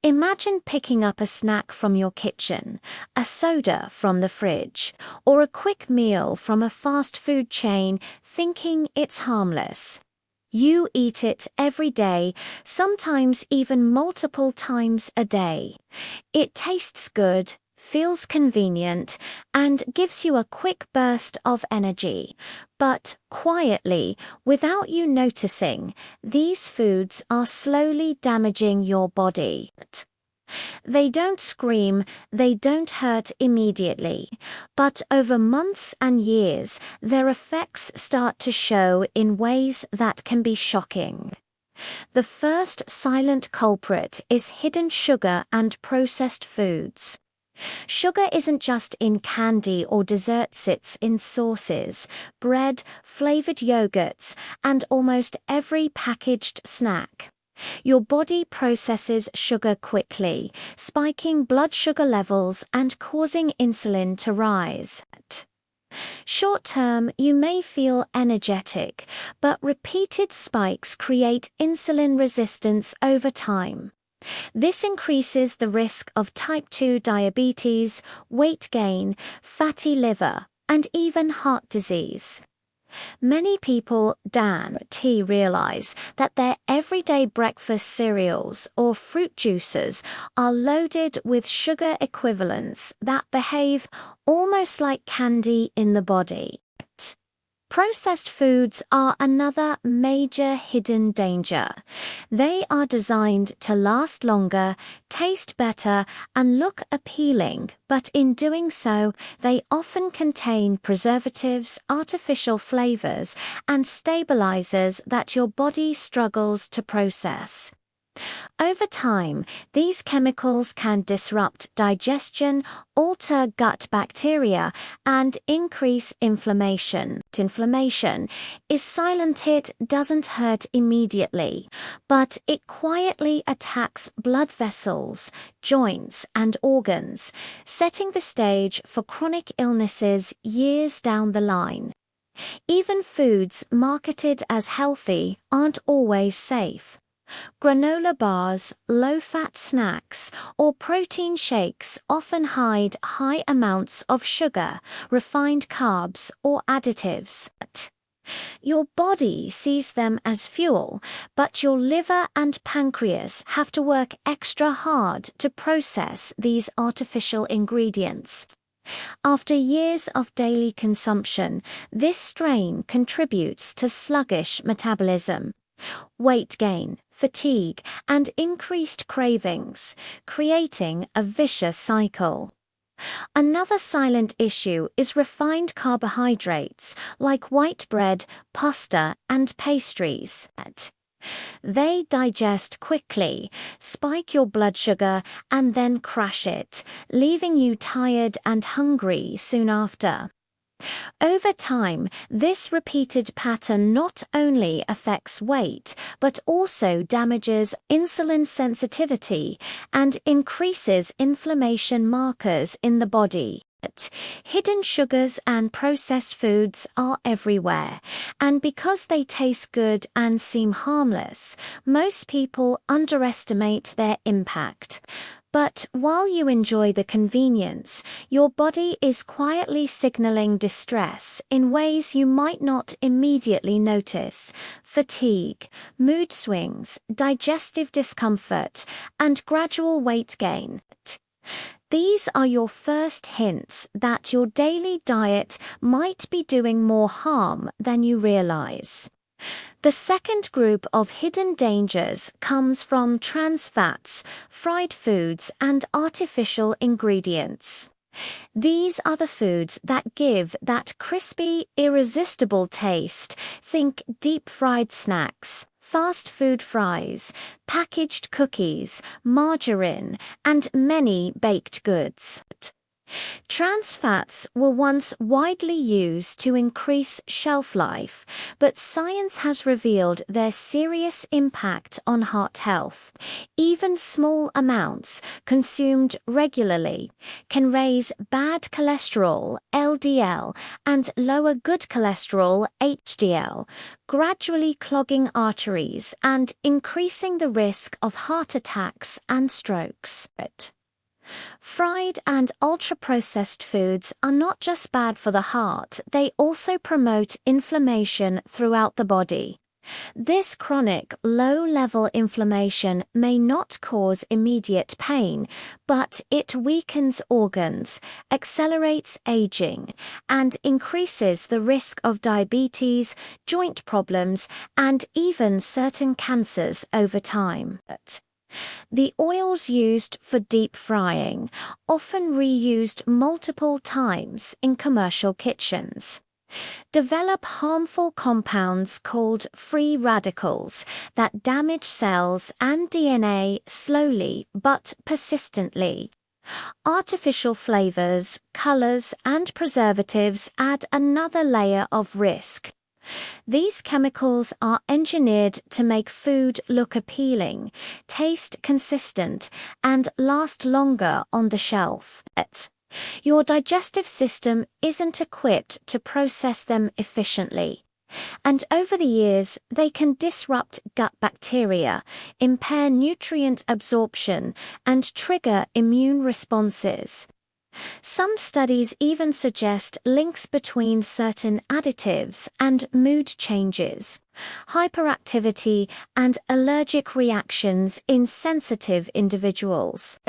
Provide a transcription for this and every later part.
Imagine picking up a snack from your kitchen, a soda from the fridge, or a quick meal from a fast food chain, thinking it's harmless. You eat it every day, sometimes even multiple times a day. It tastes good, feels convenient, and gives you a quick burst of energy. But quietly, without you noticing, these foods are slowly damaging your body. They don't scream, they don't hurt immediately, but over months and years, their effects start to show in ways that can be shocking. The first silent culprit is hidden sugar and processed foods. Sugar isn't just in candy or desserts, it's in sauces, bread, flavored yogurts, and almost every packaged snack. Your body processes sugar quickly, spiking blood sugar levels and causing insulin to rise. Short term, you may feel energetic, but repeated spikes create insulin resistance over time. This increases the risk of type 2 diabetes, weight gain, fatty liver, and even heart disease. Many people realize that their everyday breakfast cereals or fruit juices are loaded with sugar equivalents that behave almost like candy in the body. Processed foods are another major hidden danger. They are designed to last longer, taste better, and look appealing, but in doing so, they often contain preservatives, artificial flavors, and stabilizers that your body struggles to process. Over time, these chemicals can disrupt digestion, alter gut bacteria, and increase inflammation. Inflammation is silent, it doesn't hurt immediately, but it quietly attacks blood vessels, joints, and organs, setting the stage for chronic illnesses years down the line. Even foods marketed as healthy aren't always safe. Granola bars, low-fat snacks, or protein shakes often hide high amounts of sugar, refined carbs, or additives. Your body sees them as fuel, but your liver and pancreas have to work extra hard to process these artificial ingredients. After years of daily consumption, this strain contributes to sluggish metabolism, weight gain, fatigue, and increased cravings, creating a vicious cycle. Another silent issue is refined carbohydrates like white bread, pasta, and pastries. They digest quickly, spike your blood sugar, and then crash it, leaving you tired and hungry soon after. Over time, this repeated pattern not only affects weight, but also damages insulin sensitivity and increases inflammation markers in the body. Hidden sugars and processed foods are everywhere, and because they taste good and seem harmless, most people underestimate their impact. But while you enjoy the convenience, your body is quietly signaling distress in ways you might not immediately notice: fatigue, mood swings, digestive discomfort, and gradual weight gain. These are your first hints that your daily diet might be doing more harm than you realize. The second group of hidden dangers comes from trans fats, fried foods, and artificial ingredients. These are the foods that give that crispy, irresistible taste. Think deep-fried snacks, fast food fries, packaged cookies, margarine, and many baked goods. Trans fats were once widely used to increase shelf life, but science has revealed their serious impact on heart health. Even small amounts, consumed regularly, can raise bad cholesterol, LDL, and lower good cholesterol, HDL, gradually clogging arteries and increasing the risk of heart attacks and strokes. Fried and ultra-processed foods are not just bad for the heart, they also promote inflammation throughout the body. This chronic, low-level inflammation may not cause immediate pain, but it weakens organs, accelerates aging, and increases the risk of diabetes, joint problems, and even certain cancers over time. The oils used for deep frying, often reused multiple times in commercial kitchens, develop harmful compounds called free radicals that damage cells and DNA slowly but persistently. Artificial flavors, colors, and preservatives add another layer of risk. These chemicals are engineered to make food look appealing, taste consistent, and last longer on the shelf. Your digestive system isn't equipped to process them efficiently, and over the years they can disrupt gut bacteria, impair nutrient absorption, and trigger immune responses. Some studies even suggest links between certain additives and mood changes, hyperactivity, and allergic reactions in sensitive individuals.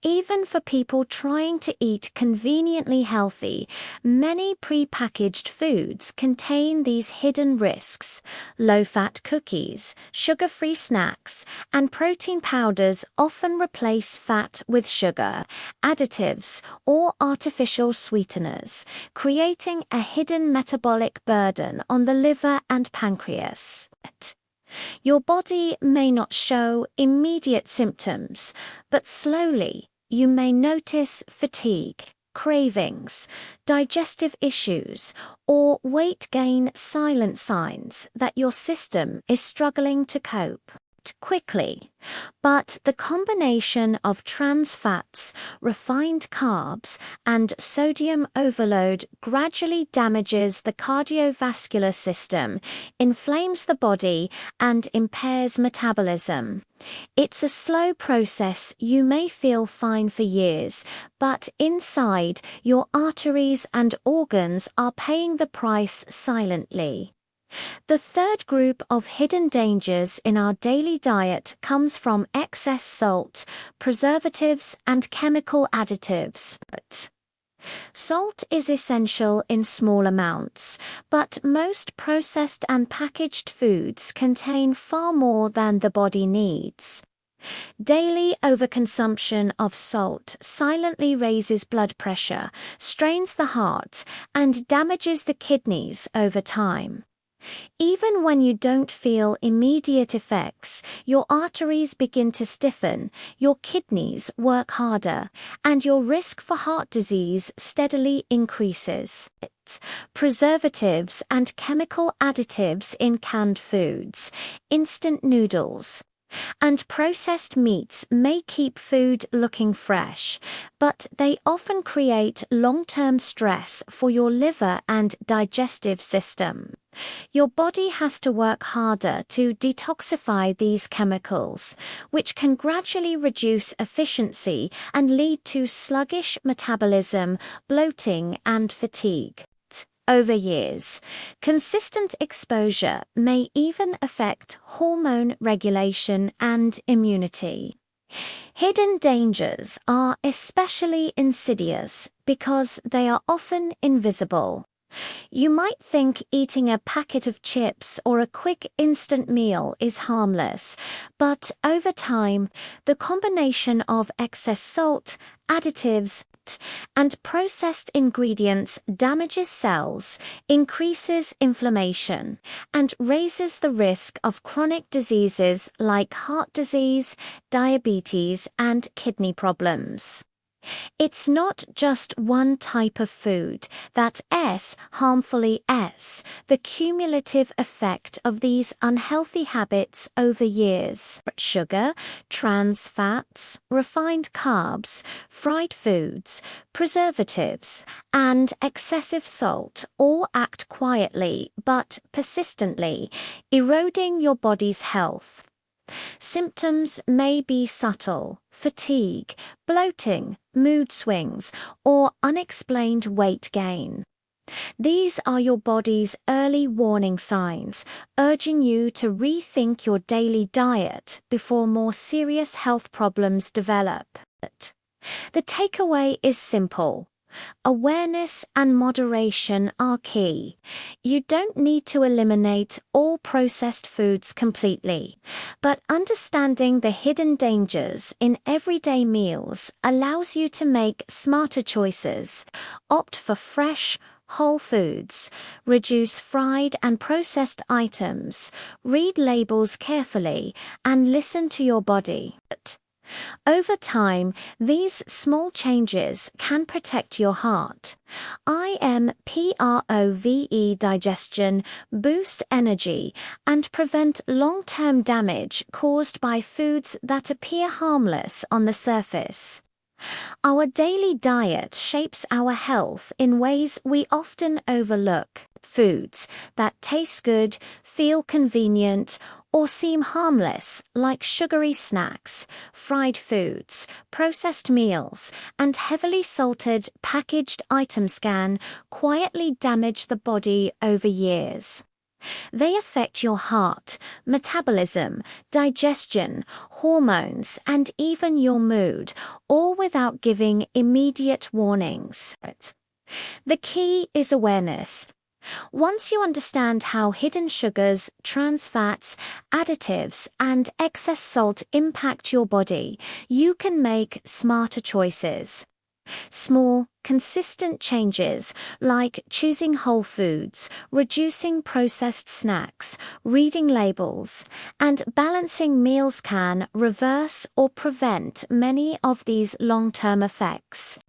Even for people trying to eat conveniently healthy, many pre-packaged foods contain these hidden risks. Low-fat cookies, sugar-free snacks, and protein powders often replace fat with sugar, additives, or artificial sweeteners, creating a hidden metabolic burden on the liver and pancreas. Your body may not show immediate symptoms, but slowly you may notice fatigue, cravings, digestive issues, or weight gain, silent signs that your system is struggling to cope quickly. But the combination of trans fats, refined carbs, and sodium overload gradually damages the cardiovascular system, inflames the body, and impairs metabolism. It's a slow process. You may feel fine for years, but inside, your arteries and organs are paying the price silently. The third group of hidden dangers in our daily diet comes from excess salt, preservatives, and chemical additives. Salt is essential in small amounts, but most processed and packaged foods contain far more than the body needs. Daily overconsumption of salt silently raises blood pressure, strains the heart, and damages the kidneys over time. Even when you don't feel immediate effects, your arteries begin to stiffen, your kidneys work harder, and your risk for heart disease steadily increases. Preservatives and chemical additives in canned foods, instant noodles, and processed meats may keep food looking fresh, but they often create long-term stress for your liver and digestive system. Your body has to work harder to detoxify these chemicals, which can gradually reduce efficiency and lead to sluggish metabolism, bloating, and fatigue. Over years, consistent exposure may even affect hormone regulation and immunity. Hidden dangers are especially insidious because they are often invisible. You might think eating a packet of chips or a quick instant meal is harmless, but over time, the combination of excess salt, additives, and processed ingredients damages cells, increases inflammation, and raises the risk of chronic diseases like heart disease, diabetes, and kidney problems. It's not just one type of food that harmfully the cumulative effect of these unhealthy habits over years. Sugar, trans fats, refined carbs, fried foods, preservatives, and excessive salt all act quietly but persistently, eroding your body's health. Symptoms may be subtle: fatigue, bloating, mood swings, or unexplained weight gain. These are your body's early warning signs, urging you to rethink your daily diet before more serious health problems develop. The takeaway is simple. Awareness and moderation are key. You don't need to eliminate all processed foods completely, but understanding the hidden dangers in everyday meals allows you to make smarter choices. Opt for fresh, whole foods, reduce fried and processed items, read labels carefully, and listen to your body. Over time, these small changes can protect your heart, improve digestion, boost energy, and prevent long-term damage caused by foods that appear harmless on the surface. Our daily diet shapes our health in ways we often overlook. Foods that taste good, feel convenient, or seem harmless, like sugary snacks, fried foods, processed meals, and heavily salted packaged items can quietly damage the body over years. They affect your heart, metabolism, digestion, hormones, and even your mood, all without giving immediate warnings. The key is awareness. Once you understand how hidden sugars, trans fats, additives, and excess salt impact your body, you can make smarter choices. Small, consistent changes like choosing whole foods, reducing processed snacks, reading labels, and balancing meals can reverse or prevent many of these long-term effects.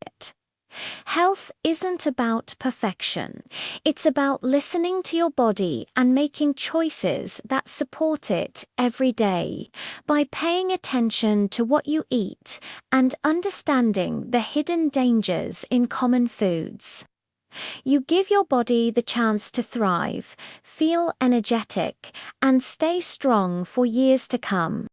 Health isn't about perfection. It's about listening to your body and making choices that support it every day. By paying attention to what you eat and understanding the hidden dangers in common foods, you give your body the chance to thrive, feel energetic, and stay strong for years to come.